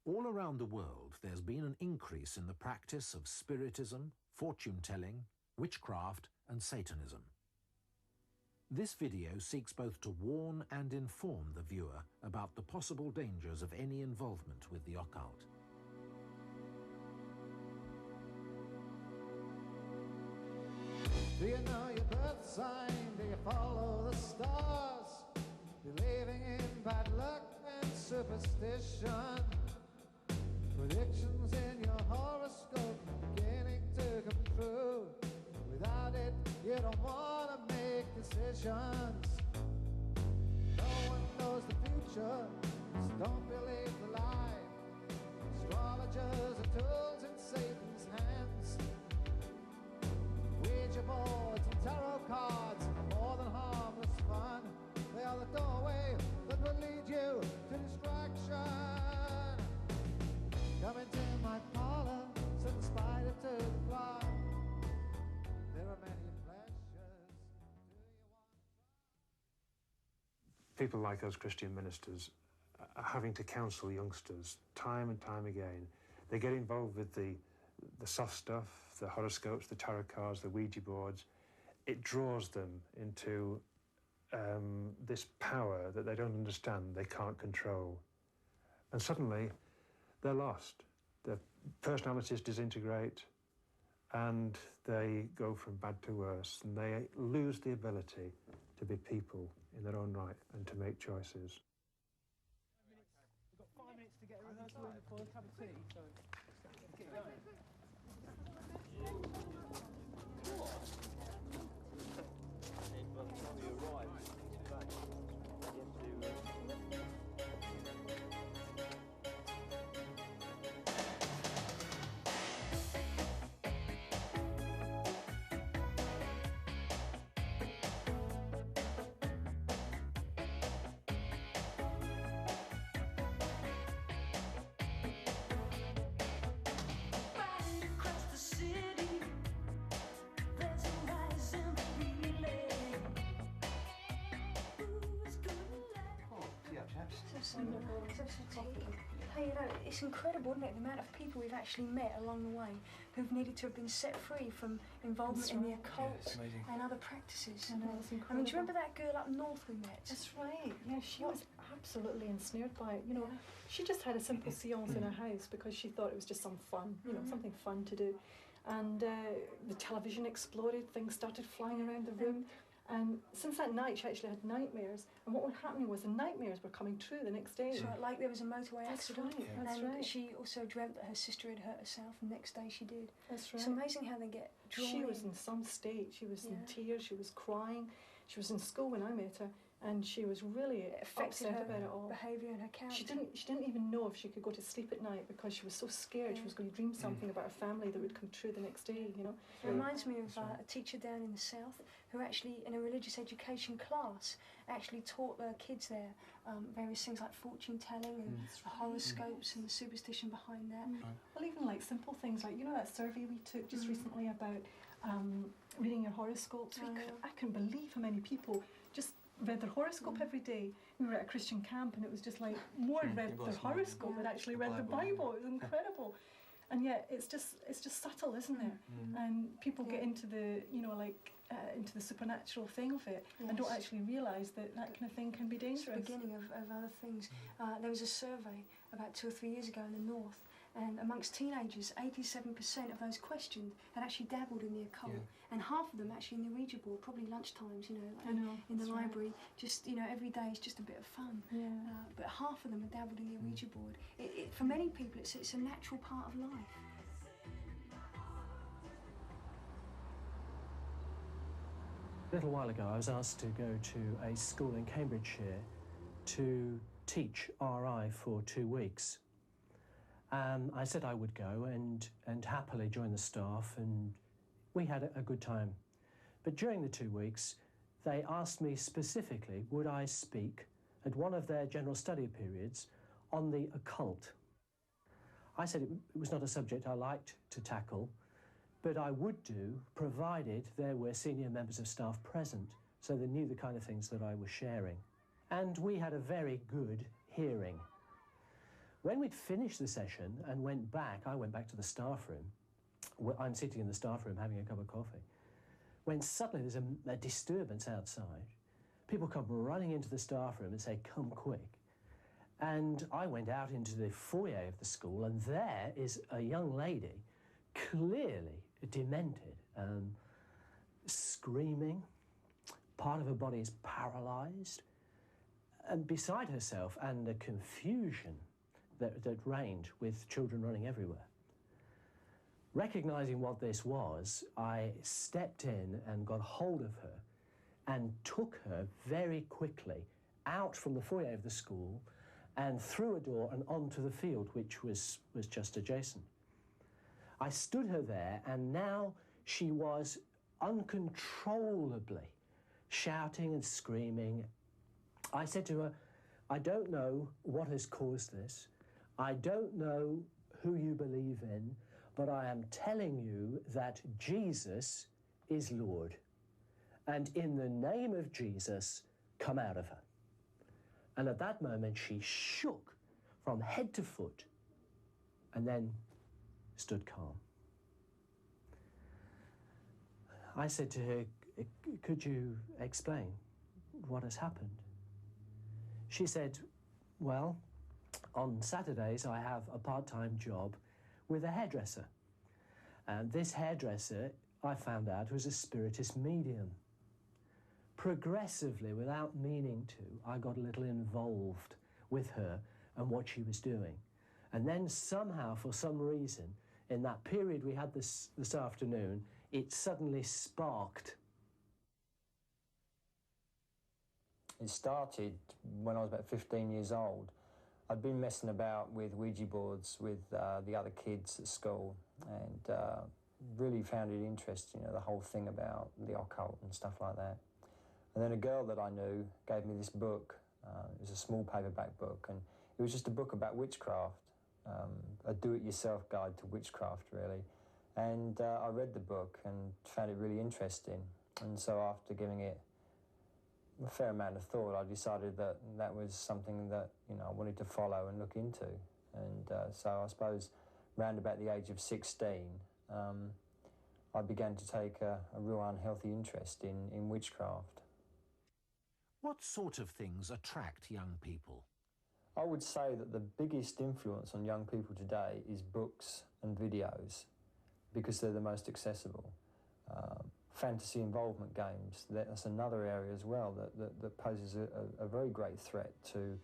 All around the world, there's been an increase in the practice of spiritism, fortune-telling, witchcraft, and Satanism. This video seeks both to warn and inform the viewer about the possible dangers of any involvement with the occult. Do you know your birth sign? Do you follow the stars? Believing in bad luck and superstition? Predictions in your horoscope beginning to come true. Without it, you don't want to make decisions. No one knows the future, so don't believe the lie. Astrologers are tools in Satan's hands. Ouija boards and tarot cards are more than harmless fun. They are the doorway that will lead you to distraction. Come into my parlor, send the spider to the fly. There are many pleasures. Do you want to try? People like us Christian ministers are having to counsel youngsters time and time again. They get involved with the soft stuff, the horoscopes, the tarot cards, the Ouija boards. It draws them into this power that they don't understand, they can't control. And suddenly, they're lost. Their personalities disintegrate, and they go from bad to worse, and they lose the ability to be people in their own right and to make choices. We've got 5 minutes to get a rehearsal in for a cup of tea, so let's get going. By the time you arrive, you have to... Hey, you know, it's incredible, isn't it, the amount of people we've actually met along the way who've needed to have been set free from involvement in the occult and other practices. I know, it's incredible. I mean, do you remember that girl up north we met? That's right, yeah, she was absolutely ensnared by it. You know, she just had a simple seance in her house because she thought it was just some fun, you know, something fun to do. And the television exploded, things started flying around the room. And since that night, she actually had nightmares. And what was happening was the nightmares were coming true the next day. So, like there was a motorway accident. Right, that's and right. she also dreamt that her sister had hurt herself, and the next day she did. That's right. It's amazing how they get drawn She was in. in some state. She was in tears. She was crying. She was in school when I met her, and she was really affected upset her about it all. behaviour and her character. She didn't even know if she could go to sleep at night because she was so scared she was going to dream something about her family that would come true the next day, you know. It reminds me of a teacher down in the south who actually, in a religious education class, actually taught the kids there various things like fortune telling and the horoscopes and the superstition behind that. Well, even like simple things like, you know, that survey we took just recently about reading your horoscopes. I couldn't believe how many people just read their horoscope every day. We were at a Christian camp and it was just like more read their horoscope than actually read the Bible. It was incredible. And yet it's just subtle, isn't it? And people get into the, you know, like into the supernatural thing of it and don't actually realise that that kind of thing can be dangerous. It's the beginning of other things. There was a survey about 2 or 3 years ago in the north, and amongst teenagers, 87% of those questioned had actually dabbled in the occult, and half of them actually in the Ouija board, probably lunchtimes, you know, like in the library, just, you know, every day is just a bit of fun. But half of them had dabbled in the Ouija board. For many people, it's a natural part of life. A little while ago, I was asked to go to a school in Cambridgeshire to teach RI for 2 weeks. I said I would go and happily join the staff, and we had a good time. But during the 2 weeks, they asked me specifically, would I speak at one of their general study periods on the occult. I said it was not a subject I liked to tackle, but I would do, provided there were senior members of staff present, so they knew the kind of things that I was sharing. And we had a very good hearing. When we'd finished the session and went back, I went back to the staff room. I'm sitting in the staff room having a cup of coffee, when suddenly there's a disturbance outside. People come running into the staff room and say, "Come quick." And I went out into the foyer of the school, and there is a young lady, clearly demented, screaming. Part of her body is paralysed, and beside herself, and a confusion that reigned with children running everywhere. Recognising what this was, I stepped in and got hold of her and took her very quickly out from the foyer of the school and through a door and onto the field, which was just adjacent. I stood her there, and now she was uncontrollably shouting and screaming. I said to her, "I don't know what has caused this. I don't know who you believe in, but I am telling you that Jesus is Lord. And in the name of Jesus, come out of her." And at that moment, she shook from head to foot and then stood calm. I said to her, "Could you explain what has happened?" She said, "Well, on Saturdays I have a part-time job with a hairdresser. And this hairdresser, I found out, was a spiritist medium. Progressively, without meaning to, I got a little involved with her and what she was doing. And then somehow, for some reason, in that period we had this afternoon, it suddenly sparked." It started when I was about 15 years old. I'd been messing about with Ouija boards with the other kids at school, and really found it interesting, the whole thing about the occult and stuff like that. And then a girl that I knew gave me this book. It was a small paperback book, and it was just a book about witchcraft, a do-it-yourself guide to witchcraft, really. And I read the book and found it really interesting. And so after giving it a fair amount of thought, I decided that that was something that, I wanted to follow and look into. And so I suppose round about the age of 16, I began to take a real unhealthy interest in witchcraft. What sort of things attract young people? I would say that the biggest influence on young people today is books and videos, because they're the most accessible. Fantasy involvement games, that's another area as well that poses a very great threat to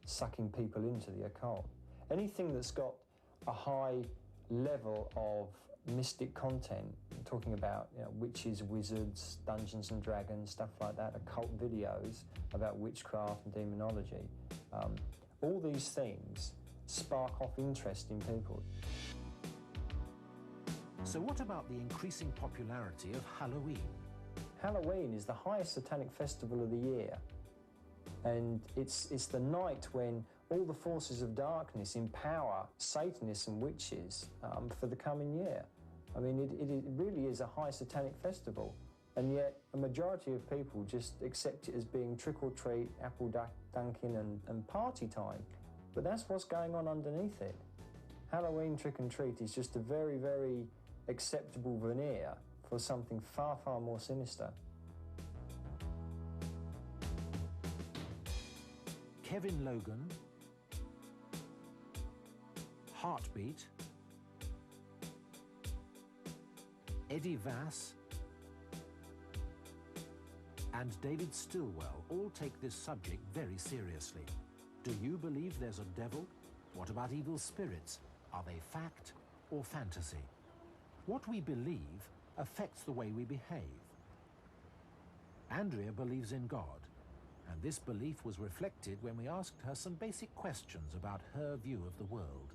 sucking people into the occult. Anything that's got a high level of mystic content, talking about witches, wizards, Dungeons and Dragons, stuff like that, occult videos about witchcraft and demonology, all these things spark off interest in people. So what about the increasing popularity of Halloween? Halloween is the highest satanic festival of the year, and it's the night when all the forces of darkness empower Satanists and witches for the coming year. I mean, it really is a high satanic festival, and yet a majority of people just accept it as being trick-or-treat, apple dunking and party time. But that's what's going on underneath it. Halloween trick-and-treat is just a very, very acceptable veneer for something far, far more sinister. Kevin Logan, Heartbeat, Eddie Vass, and David Stilwell all take this subject very seriously. Do you believe there's a devil? What about evil spirits? Are they fact or fantasy? What we believe affects the way we behave. Andrea believes in God, and this belief was reflected when we asked her some basic questions about her view of the world.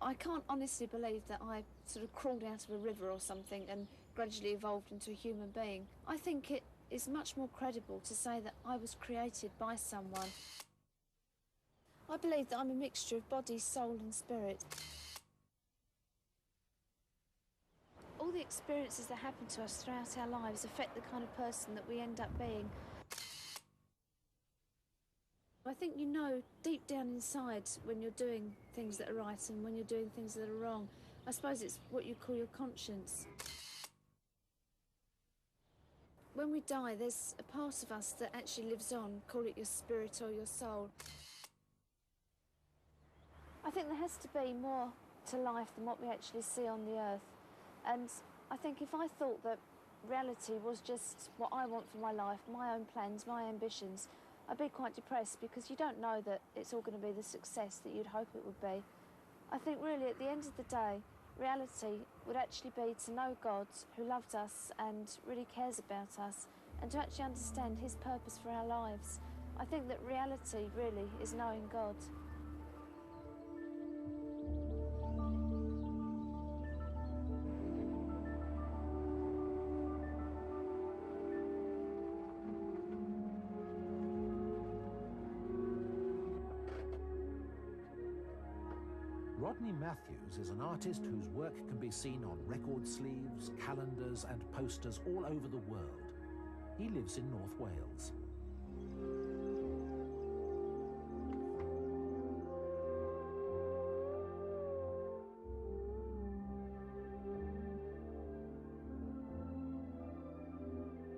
I can't honestly believe that I sort of crawled out of a river or something and gradually evolved into a human being. I think it is much more credible to say that I was created by someone. I believe that I'm a mixture of body, soul and spirit. All the experiences that happen to us throughout our lives affect the kind of person that we end up being. I think you know deep down inside when you're doing things that are right and when you're doing things that are wrong. I suppose it's what you call your conscience. When we die, there's a part of us that actually lives on, call it your spirit or your soul. I think there has to be more to life than what we actually see on the earth. And I think if I thought that reality was just what I want for my life, my own plans, my ambitions, I'd be quite depressed because you don't know that it's all going to be the success that you'd hope it would be. I think really at the end of the day, reality would actually be to know God who loved us and really cares about us and to actually understand his purpose for our lives. I think that reality really is knowing God. Rodney Matthews is an artist whose work can be seen on record sleeves, calendars and posters all over the world. He lives in North Wales.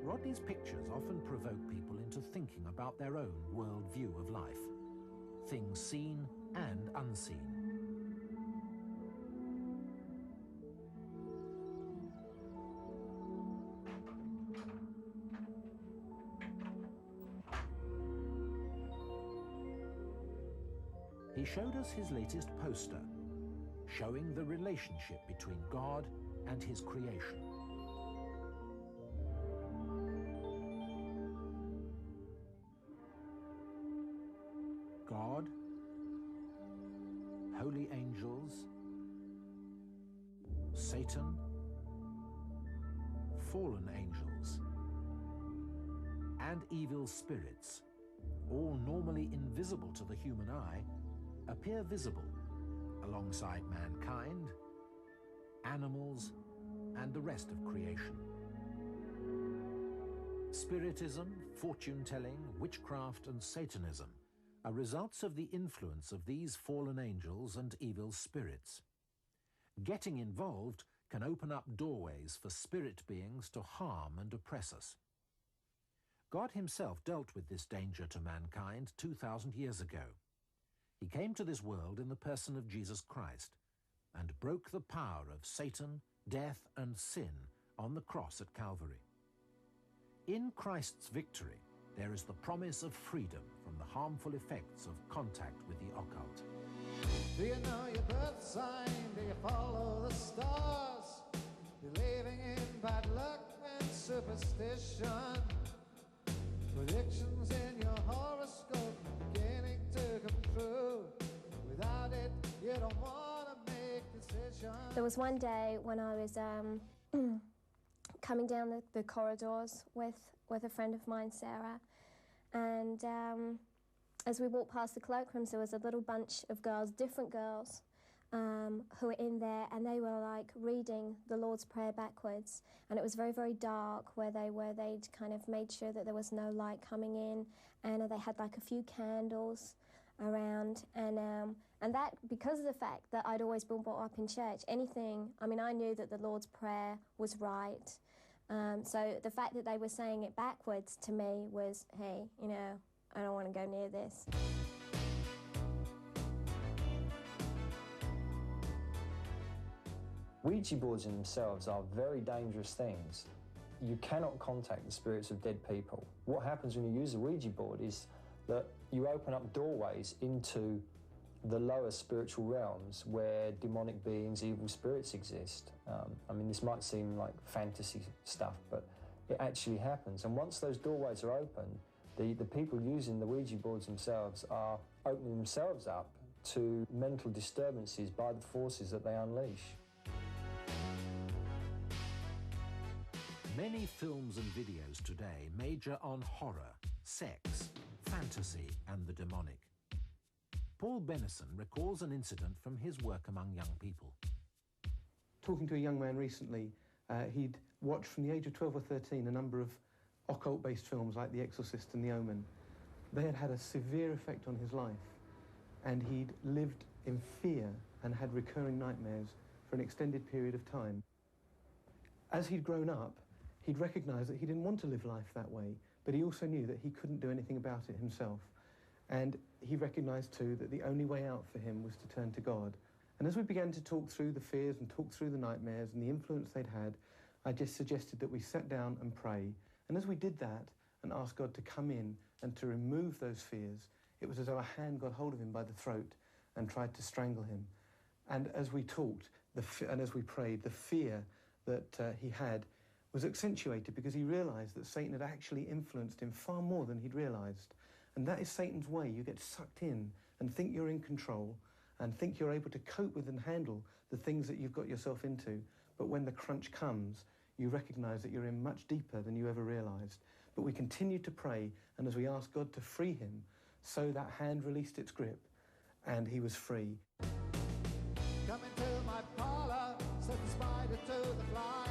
Rodney's pictures often provoke people into thinking about their own worldview of life, things seen and unseen. He showed us his latest poster, showing the relationship between God and his creation. God, holy angels, Satan, fallen angels, and evil spirits, all normally invisible to the human eye, appear visible alongside mankind, animals, and the rest of creation. Spiritism, fortune-telling, witchcraft, and Satanism are results of the influence of these fallen angels and evil spirits. Getting involved can open up doorways for spirit beings to harm and oppress us. God himself dealt with this danger to mankind 2,000 years ago. He came to this world in the person of Jesus Christ and broke the power of Satan, death, and sin on the cross at Calvary. In Christ's victory, there is the promise of freedom from the harmful effects of contact with the occult. Do you know your birth sign? Do you follow the stars? Believing in bad luck and superstition. Predictions in your horoscope beginning to come true. Without it, you don't want to make decisions. There was one day when I was coming down the corridors with a friend of mine, Sarah, and as we walked past the cloakrooms, there was a little bunch of girls, different girls, who were in there, and they were like reading the Lord's Prayer backwards, and it was very, very dark where they were. They'd kind of made sure that there was no light coming in, and they had like a few candles around, and that, because of the fact that I'd always been brought up in church, anything, I mean, I knew that the Lord's Prayer was right, so the fact that they were saying it backwards to me was, hey, you know, I don't want to go near this. Ouija boards in themselves are very dangerous things. You cannot contact the spirits of dead people. What happens when you use a Ouija board is that you open up doorways into the lower spiritual realms where demonic beings, evil spirits exist. I mean, this might seem like fantasy stuff, but it actually happens. And once those doorways are open, the people using the Ouija boards themselves are opening themselves up to mental disturbances by the forces that they unleash. Many films and videos today major on horror, sex, fantasy, and the demonic. Paul Benison recalls an incident from his work among young people. Talking to a young man recently, he'd watched from the age of 12 or 13 a number of occult-based films like The Exorcist and The Omen. they had had a severe effect on his life, and he'd lived in fear and had recurring nightmares for an extended period of time. As he'd grown up, he'd recognised that he didn't want to live life that way, but he also knew that he couldn't do anything about it himself. And he recognised too that the only way out for him was to turn to God. And as we began to talk through the fears and talk through the nightmares and the influence they'd had, I just suggested that we sat down and pray. And as we did that and asked God to come in and to remove those fears, it was as though a hand got hold of him by the throat and tried to strangle him. And as we talked and as we prayed, the fear that he had was accentuated because he realised that Satan had actually influenced him far more than he'd realised. And that is Satan's way. You get sucked in and think you're in control and think you're able to cope with and handle the things that you've got yourself into. But when the crunch comes, you recognise that you're in much deeper than you ever realised. But we continued to pray, and as we asked God to free him, so that hand released its grip, and he was free. Come into my parlour, said the spider to the fly.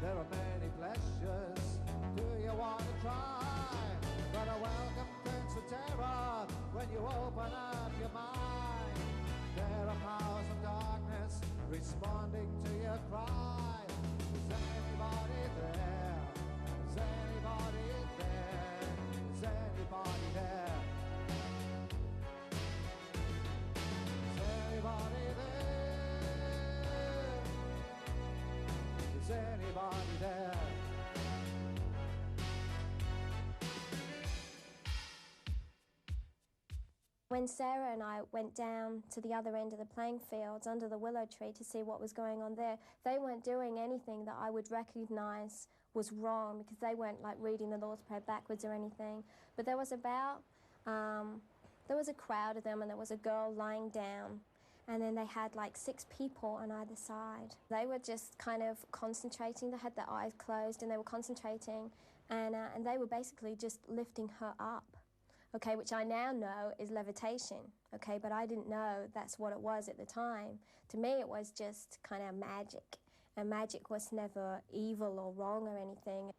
There are many pleasures, do you want to try? But a welcome turns to terror when you open up your mind. There are powers of darkness responding to your cry. Is anybody there? Is anybody there? Is anybody there? Is anybody there? Is anybody there? When Sarah and I went down to the other end of the playing fields under the willow tree to see what was going on there, they weren't doing anything that I would recognise was wrong, because they weren't like reading the Lord's Prayer backwards or anything. But there was a crowd of them, and there was a girl lying down, and then they had like 6 people on either side. They were just kind of concentrating. They had their eyes closed and they were concentrating, and they were basically just lifting her up. Okay, which I now know is levitation, okay, but I didn't know that's what it was at the time. To me, it was just kind of magic, and magic was never evil or wrong or anything.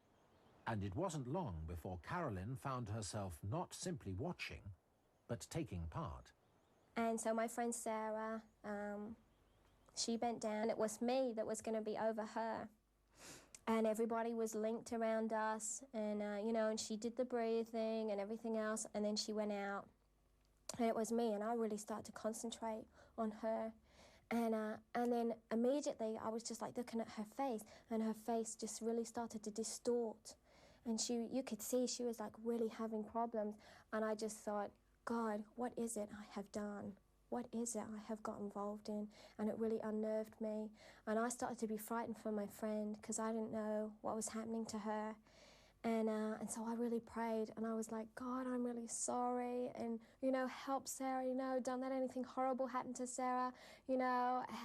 And it wasn't long before Carolyn found herself not simply watching, but taking part. And so my friend Sarah, she bent down. It was me that was going to be over her. And everybody was linked around us, and, and she did the breathing and everything else, and then she went out. And it was me, and I really started to concentrate on her. And then immediately I was just like looking at her face, and her face just really started to distort. And you could see she was like really having problems. And I just thought, God, what is it I have done? What is it I have got involved in? And it really unnerved me. And I started to be frightened for my friend because I didn't know what was happening to her. And so I really prayed, and I was like, God, I'm really sorry, and, help Sarah, don't let anything horrible happen to Sarah,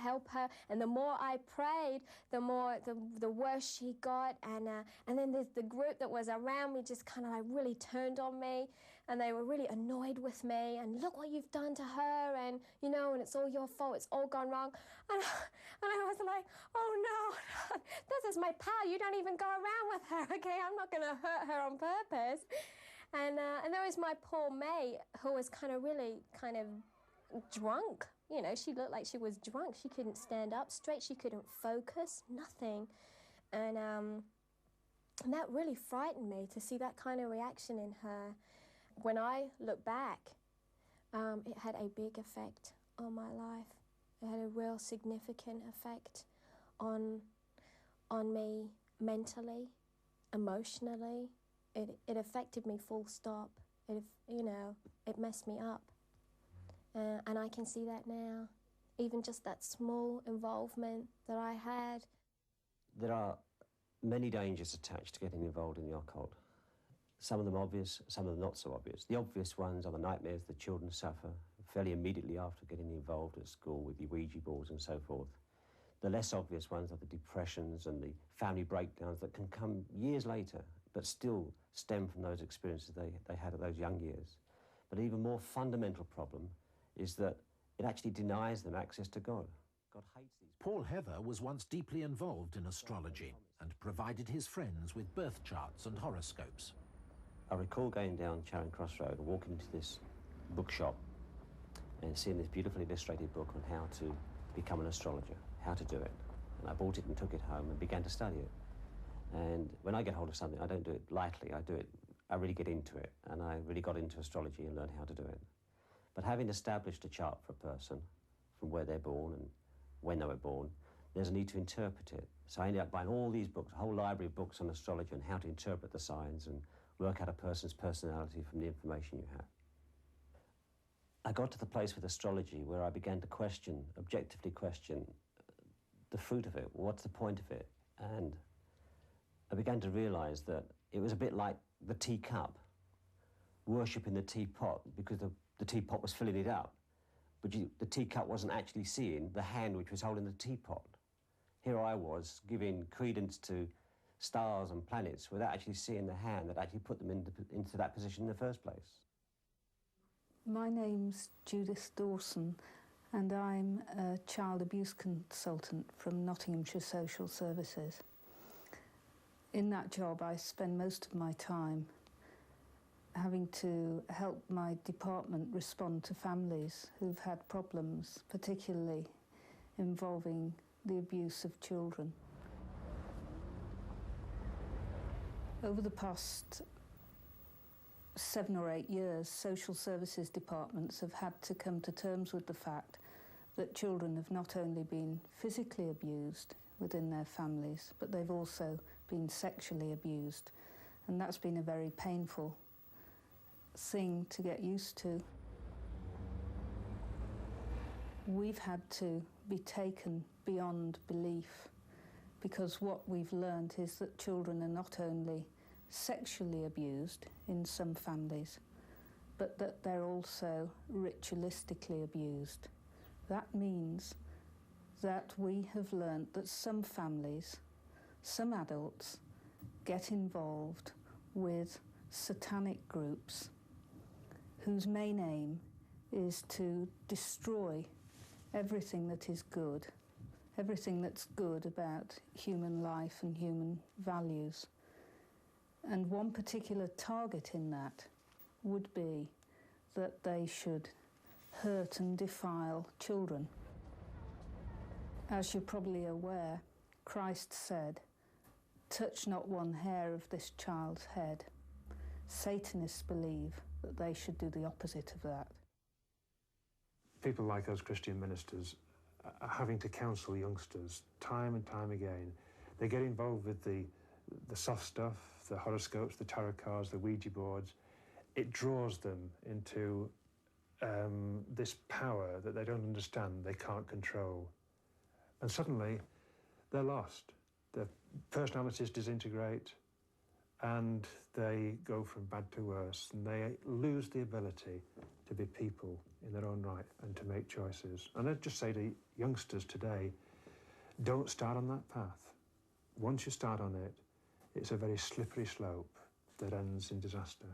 help her. And the more I prayed, the worse she got, and then the group that was around me just kind of like really turned on me, and they were really annoyed with me, and look what you've done to her, and, and it's all your fault, it's all gone wrong. And I was like, oh no, this is my pal, you don't even go around with her, okay? I'm not going to hurt her on purpose. And there was my poor mate, who was really drunk. She looked like she was drunk. She couldn't stand up straight, she couldn't focus, nothing. And that really frightened me, to see that kind of reaction in her. When I look back, it had a big effect on my life. It had a real significant effect on me mentally, emotionally. It affected me full stop. It messed me up. And I can see that now. Even just that small involvement that I had. There are many dangers attached to getting involved in the occult. Some of them obvious, some of them not so obvious. The obvious ones are the nightmares the children suffer fairly immediately after getting involved at school with the Ouija boards and so forth. The less obvious ones are the depressions and the family breakdowns that can come years later, but still stem from those experiences they had at those young years. But an even more fundamental problem is that it actually denies them access to God. God hates these people. Paul Heather was once deeply involved in astrology and provided his friends with birth charts and horoscopes. I recall going down Charing Cross Road and walking into this bookshop and seeing this beautifully illustrated book on how to become an astrologer, how to do it. And I bought it and took it home and began to study it. And when I get hold of something, I don't do it lightly, I really get into it, and I really got into astrology and learned how to do it. But having established a chart for a person, from where they're born and when they were born, there's a need to interpret it. So I ended up buying all these books, a whole library of books on astrology and how to interpret the signs and work out a person's personality from the information you have. I got to the place with astrology where I began to question, objectively question, the fruit of it, what's the point of it? And I began to realise that it was a bit like the teacup, worshipping the teapot because the teapot was filling it up. But the teacup wasn't actually seeing the hand which was holding the teapot. Here I was giving credence to stars and planets without actually seeing the hand that actually put them into that position in the first place. My name's Judith Dawson, and I'm a child abuse consultant from Nottinghamshire Social Services. In that job, I spend most of my time having to help my department respond to families who've had problems, particularly involving the abuse of children. Over the past 7 or 8 years, social services departments have had to come to terms with the fact that children have not only been physically abused within their families, but they've also been sexually abused. And that's been a very painful thing to get used to. We've had to be taken beyond belief, because what we've learned is that children are not only sexually abused in some families, but that they're also ritualistically abused. That means that we have learned that some families, some adults, get involved with satanic groups whose main aim is to destroy everything that is good, everything that's good about human life and human values. And one particular target in that would be that they should hurt and defile children. As you're probably aware, Christ said, "Touch not one hair of this child's head." Satanists believe that they should do the opposite of that. People like us Christian ministers are having to counsel youngsters time and time again. They get involved with the soft stuff, the horoscopes, the tarot cards, the Ouija boards. It draws them into this power that they don't understand, they can't control. And suddenly, they're lost. Their personalities disintegrate, and they go from bad to worse, and they lose the ability to be people in their own right and to make choices. And I'd just say to youngsters today, don't start on that path. Once you start on it, it's a very slippery slope that ends in disaster.